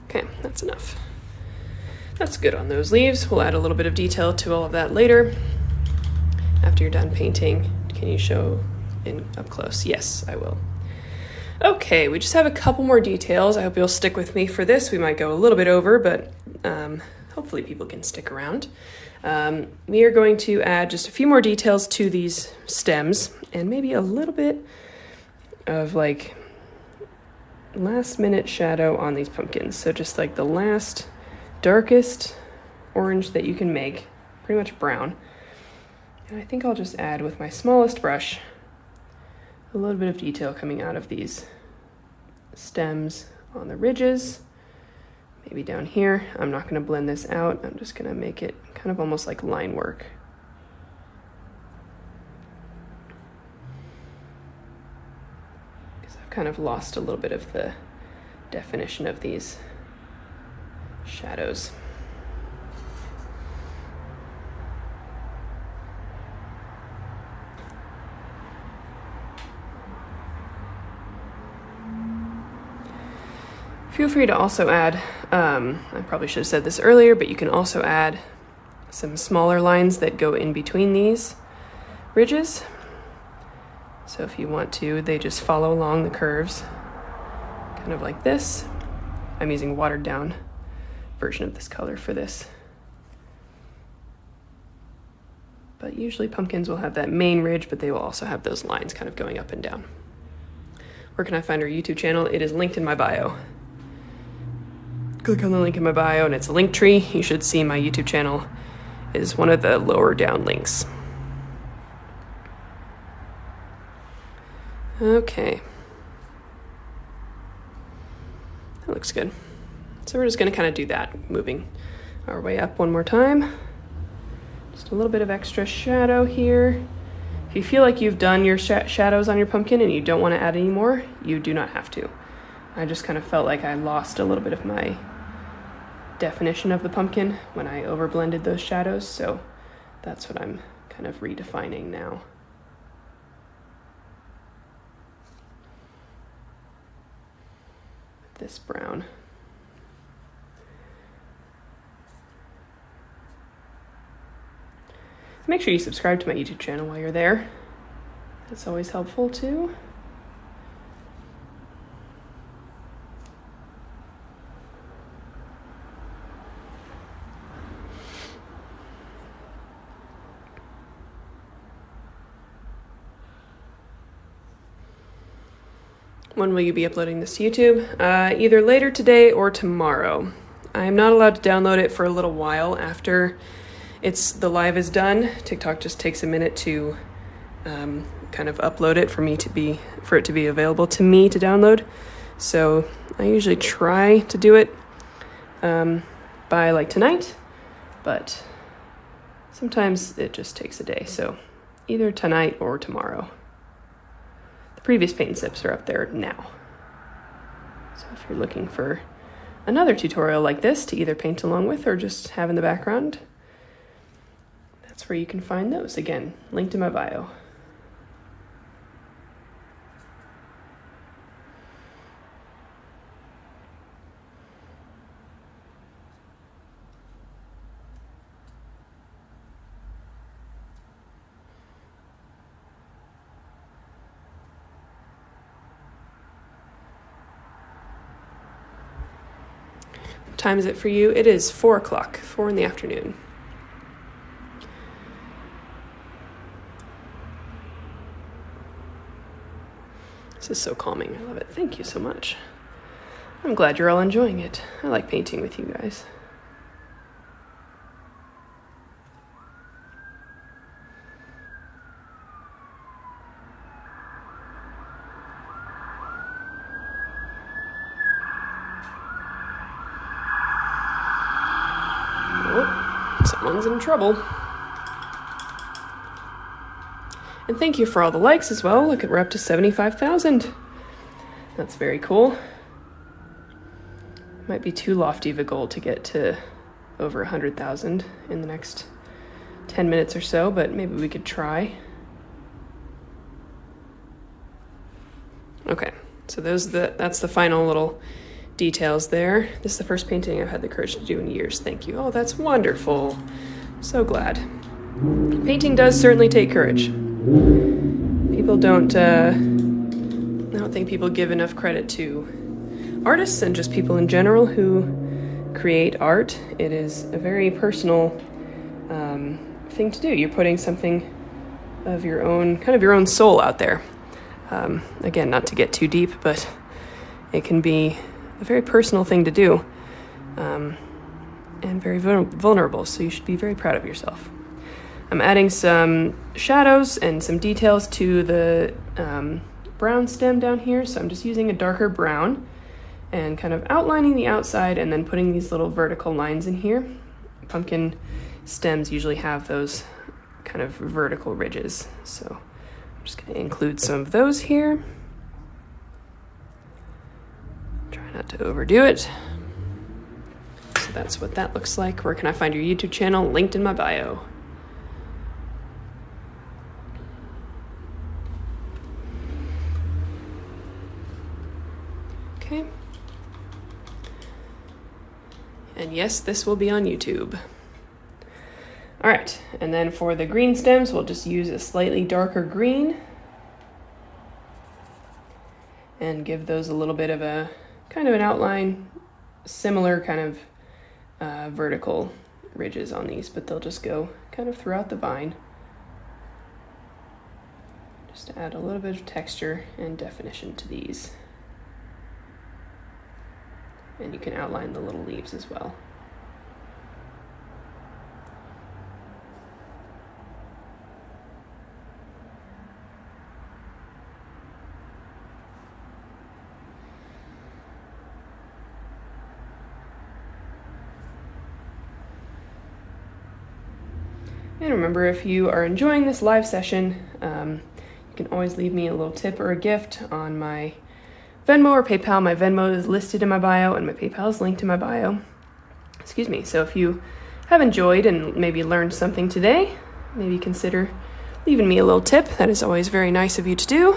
Okay, that's enough. That's good on those leaves. We'll add a little bit of detail to all of that later. After you're done painting, can you show in up close. Yes, I will. Okay, we just have a couple more details. I hope you'll stick with me for this. We might go a little bit over, but hopefully people can stick around. We are going to add just a few more details to these stems and maybe a little bit of like last minute shadow on these pumpkins. So just like the last darkest orange that you can make, pretty much brown. And I think I'll just add with my smallest brush a little bit of detail coming out of these stems on the ridges, maybe down here. I'm not going to blend this out. I'm just going to make it kind of almost like line work. Because I've kind of lost a little bit of the definition of these shadows. Feel free to also add, I probably should have said this earlier, but you can also add some smaller lines that go in between these ridges. So if you want to, they just follow along the curves, kind of like this. I'm using a watered down version of this color for this. But usually pumpkins will have that main ridge, but they will also have those lines kind of going up and down. Where can I find our YouTube channel? It is linked in my bio. Click on the link in my bio and it's a link tree. You should see my YouTube channel is one of the lower down links. Okay. That looks good. So we're just going to kind of do that, moving our way up one more time. Just a little bit of extra shadow here. If you feel like you've done your shadows on your pumpkin and you don't want to add any more, you do not have to. I just kind of felt like I lost a little bit of my definition of the pumpkin when I overblended those shadows, so that's what I'm kind of redefining now. This brown. Make sure you subscribe to my YouTube channel while you're there. That's always helpful too. When will you be uploading this to YouTube? Either later today or tomorrow. I am not allowed to download it for a little while after the live is done. TikTok just takes a minute to kind of upload it for it to be available to me to download. So I usually try to do it by like tonight, but sometimes it just takes a day. So either tonight or tomorrow. The previous paint sips are up there now. So if you're looking for another tutorial like this to either paint along with or just have in the background, that's where you can find those. Again, linked in my bio. What time is it for you? It is 4 o'clock, 4 in the afternoon. This is so calming. I love it. Thank you so much. I'm glad you're all enjoying it. I like painting with you guys. Oh, someone's in trouble. And thank you for all the likes as well. Look, we're up to 75,000. That's very cool. Might be too lofty of a goal to get to over 100,000 in the next 10 minutes or so, but maybe we could try. Okay, so that's the final little details there. This is the first painting I've had the courage to do in years. Thank you. Oh, that's wonderful. So glad. Painting does certainly take courage. People people don't, I don't think people give enough credit to artists and just people in general who create art. It is a very personal thing to do. You're putting something of your own, kind of your own soul out there. Again, not to get too deep, but it can be a very personal thing to do, and very vulnerable, so you should be very proud of yourself. I'm adding some shadows and some details to the brown stem down here, so I'm just using a darker brown and kind of outlining the outside and then putting these little vertical lines in here. Pumpkin stems usually have those kind of vertical ridges, so I'm just going to include some of those here. Try not to overdo it. So that's what that looks like. Where can I find your YouTube channel? Linked in my bio. Okay. And yes, this will be on YouTube. All right, and then for the green stems, we'll just use a slightly darker green and give those a little bit of a kind of an outline, similar kind of vertical ridges on these, but they'll just go kind of throughout the vine, just to add a little bit of texture and definition to these. And you can outline the little leaves as well. And remember, if you are enjoying this live session, you can always leave me a little tip or a gift on my Venmo or PayPal. My Venmo is listed in my bio and my PayPal is linked in my bio. Excuse me. So if you have enjoyed and maybe learned something today, maybe consider leaving me a little tip. That is always very nice of you to do.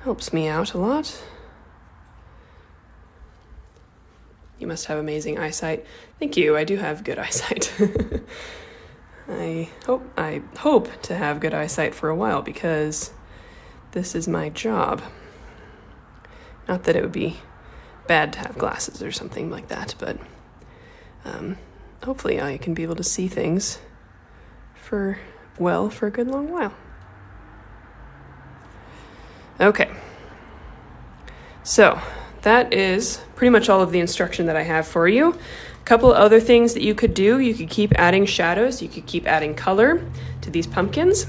Helps me out a lot. You must have amazing eyesight. Thank you. I do have good eyesight. I hope to have good eyesight for a while because this is my job. Not that it would be bad to have glasses or something like that, but hopefully I can be able to see things for a good long while. Okay. So that is pretty much all of the instruction that I have for you. A couple other things that you could do. You could keep adding shadows. You could keep adding color to these pumpkins.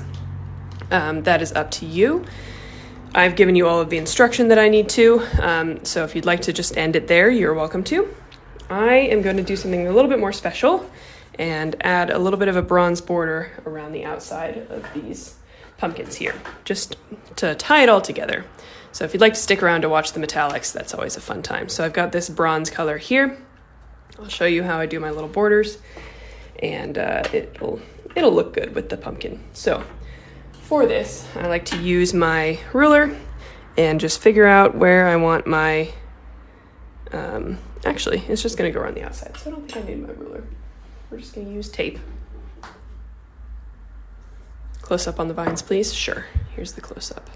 That is up to you. I've given you all of the instruction that I need to. So if you'd like to just end it there, you're welcome to. I am going to do something a little bit more special and add a little bit of a bronze border around the outside of these pumpkins here, just to tie it all together. So if you'd like to stick around to watch the metallics, that's always a fun time. So I've got this bronze color here. I'll show you how I do my little borders, and it'll look good with the pumpkin. So for this, I like to use my ruler and just figure out where I want my, actually, it's just gonna go around the outside, so I don't think I need my ruler. We're just gonna use tape. Close up on the vines, please. Sure, here's the close up.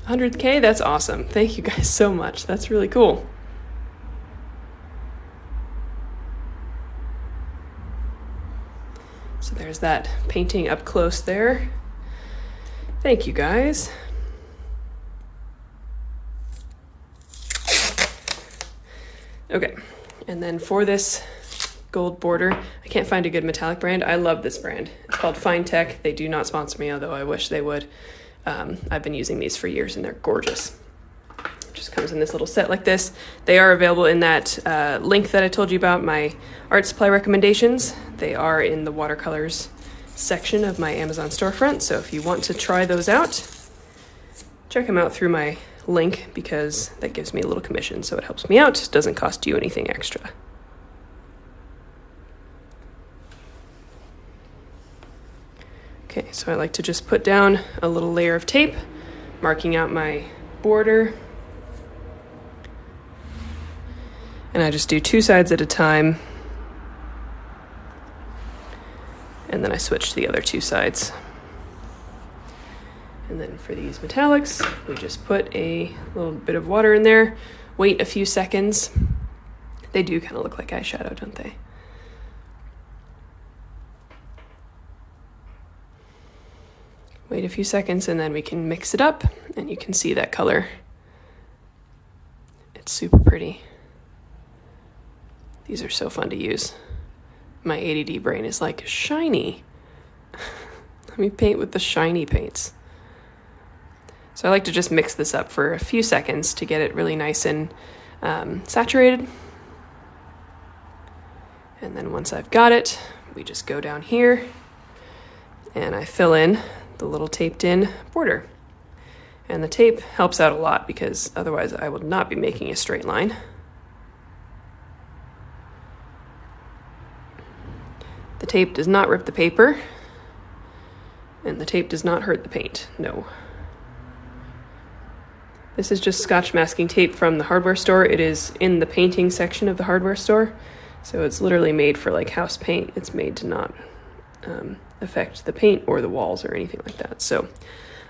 100K, that's awesome. Thank you guys so much. That's really cool. So there's that painting up close there. Thank you guys. Okay, and then for this gold border, I can't find a good metallic brand. I love this brand. It's called Fine Tech. They do not sponsor me, although I wish they would. I've been using these for years and they're gorgeous. It just comes in this little set like this. They are available in that link that I told you about, my art supply recommendations. They are in the watercolors section of my Amazon storefront. So if you want to try those out, check them out through my link because that gives me a little commission. So it helps me out. It doesn't cost you anything extra. Okay, so I like to just put down a little layer of tape, marking out my border. And I just do two sides at a time and then I switch to the other two sides. And then for these metallics, we just put a little bit of water in there, wait a few seconds. They do kind of look like eyeshadow, don't they? Wait a few seconds and then we can mix it up and you can see that color. It's super pretty. These are so fun to use. My ADD brain is like, shiny. Let me paint with the shiny paints. So I like to just mix this up for a few seconds to get it really nice and saturated. And then once I've got it, we just go down here and I fill in the little taped in border. And the tape helps out a lot because otherwise I would not be making a straight line. The tape does not rip the paper, and the tape does not hurt the paint, no. This is just Scotch masking tape from the hardware store. It is in the painting section of the hardware store, so it's literally made for like house paint. It's made to not affect the paint or the walls or anything like that. So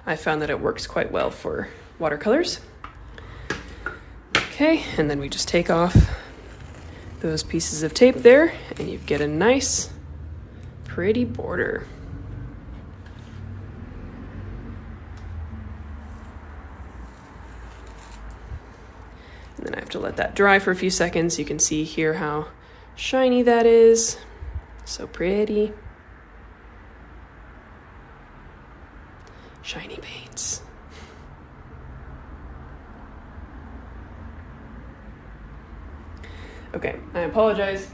I found that it works quite well for watercolors. Okay, and then we just take off those pieces of tape there and you get a nice, pretty border. And then I have to let that dry for a few seconds. You can see here how shiny that is. So pretty. Shiny paints. Okay, I apologize.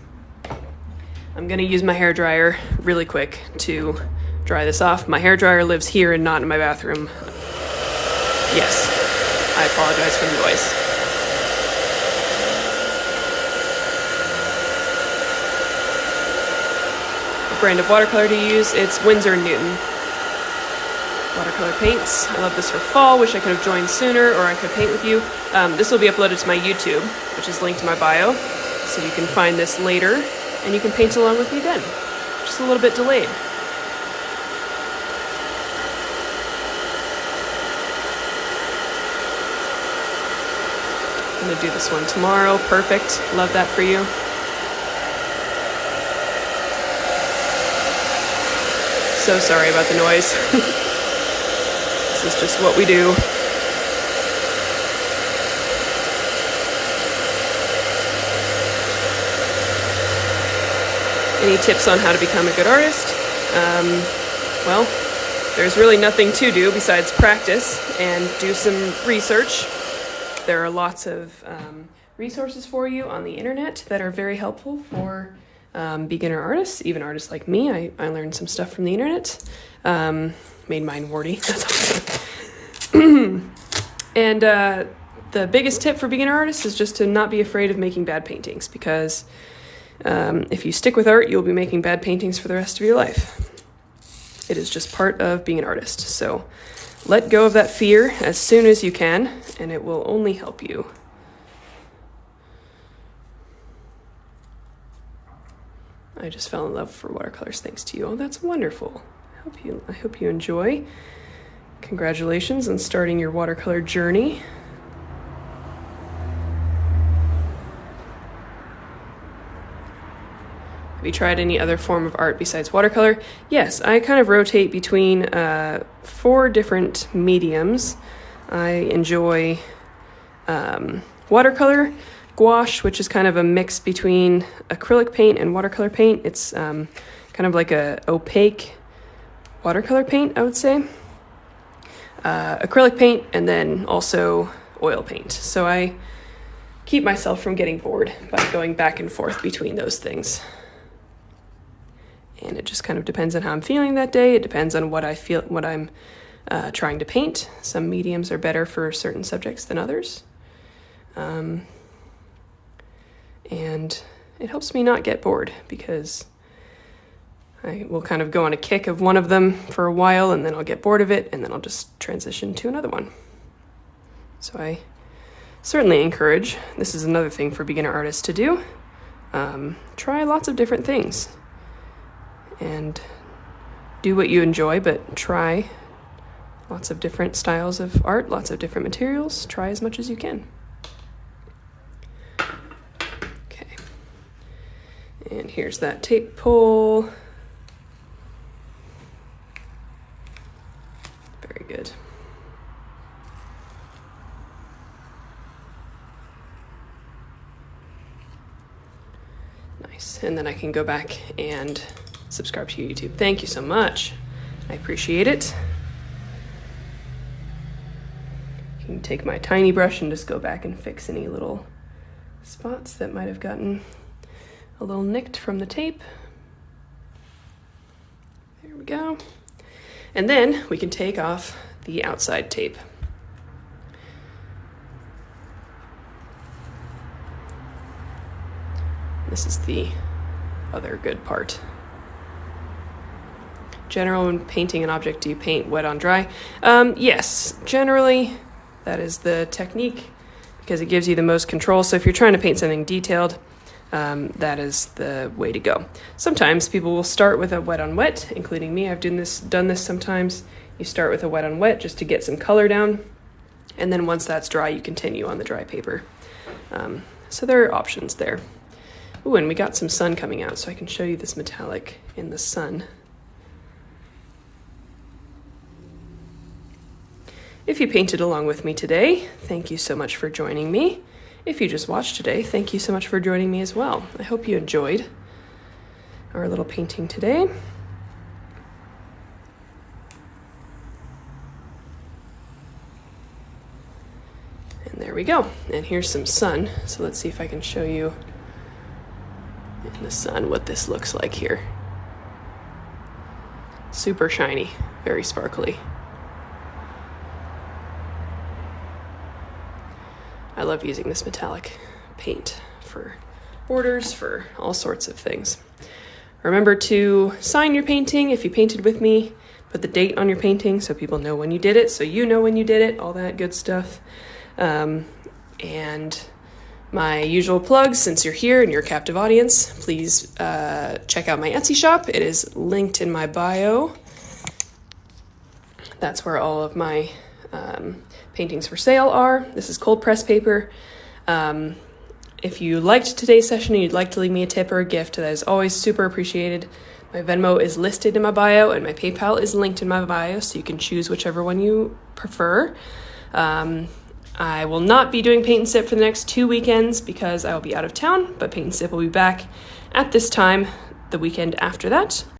I'm gonna use my hair dryer really quick to dry this off. My hair dryer lives here and not in my bathroom. Yes, I apologize for the noise. What brand of watercolor to use? It's Winsor & Newton. Watercolor paints. I love this for fall. Wish I could have joined sooner or I could paint with you. This will be uploaded to my YouTube, which is linked in my bio. So you can find this later and you can paint along with me then. Just a little bit delayed. I'm gonna do this one tomorrow. Perfect. Love that for you. So sorry about the noise. This is just what we do. Any tips on how to become a good artist? Well, there's really nothing to do besides practice and do some research. There are lots of resources for you on the internet that are very helpful for beginner artists, even artists like me. I learned some stuff from the internet. Made mine warty. That's awesome. And the biggest tip for beginner artists is just to not be afraid of making bad paintings, because if you stick with art, you'll be making bad paintings for the rest of your life. It is just part of being an artist. So let go of that fear as soon as you can, and it will only help you. I just fell in love for watercolors thanks to you. Oh, that's wonderful. I hope you enjoy. Congratulations on starting your watercolor journey. Have you tried any other form of art besides watercolor? Yes, I kind of rotate between 4 different mediums. I enjoy watercolor, gouache, which is kind of a mix between acrylic paint and watercolor paint. It's kind of like a opaque watercolor paint, I would say. Acrylic paint, and then also oil paint. So I keep myself from getting bored by going back and forth between those things. And it just kind of depends on how I'm feeling that day. It depends on what I'm trying to paint. Some mediums are better for certain subjects than others. And it helps me not get bored, because I will kind of go on a kick of one of them for a while, and then I'll get bored of it, and then I'll just transition to another one. So I certainly encourage, this is another thing for beginner artists to do, try lots of different things. And do what you enjoy, but try lots of different styles of art, lots of different materials. Try as much as you can. Okay. And here's that tape pull. Very good. Nice. And then I can go back and subscribe to YouTube. Thank you so much. I appreciate it. You can take my tiny brush and just go back and fix any little spots that might have gotten a little nicked from the tape. There we go. And then we can take off the outside tape. This is the other good part. General, when painting an object, do you paint wet on dry? Yes, generally that is the technique because it gives you the most control. So if you're trying to paint something detailed, that is the way to go. Sometimes people will start with a wet on wet, including me. I've done this sometimes. You start with a wet on wet just to get some color down. And then once that's dry, you continue on the dry paper. So there are options there. Ooh, and we got some sun coming out, so I can show you this metallic in the sun. If you painted along with me today, thank you so much for joining me. If you just watched today, thank you so much for joining me as well. I hope you enjoyed our little painting today. And there we go. And here's some sun. So let's see if I can show you in the sun what this looks like here. Super shiny, very sparkly. I love using this metallic paint for borders, for all sorts of things. Remember to sign your painting if you painted with me. Put the date on your painting so people know when you did it, so you know when you did it, all that good stuff. And my usual plugs, since you're here and you're a captive audience, please check out my Etsy shop. It is linked in my bio. That's where all of my paintings for sale are. This is cold press paper. If you liked today's session and you'd like to leave me a tip or a gift, that is always super appreciated. My Venmo is listed in my bio and my PayPal is linked in my bio, so you can choose whichever one you prefer. I will not be doing Paint and Sip for the next 2 weekends because I will be out of town, but Paint and Sip will be back at this time the weekend after that.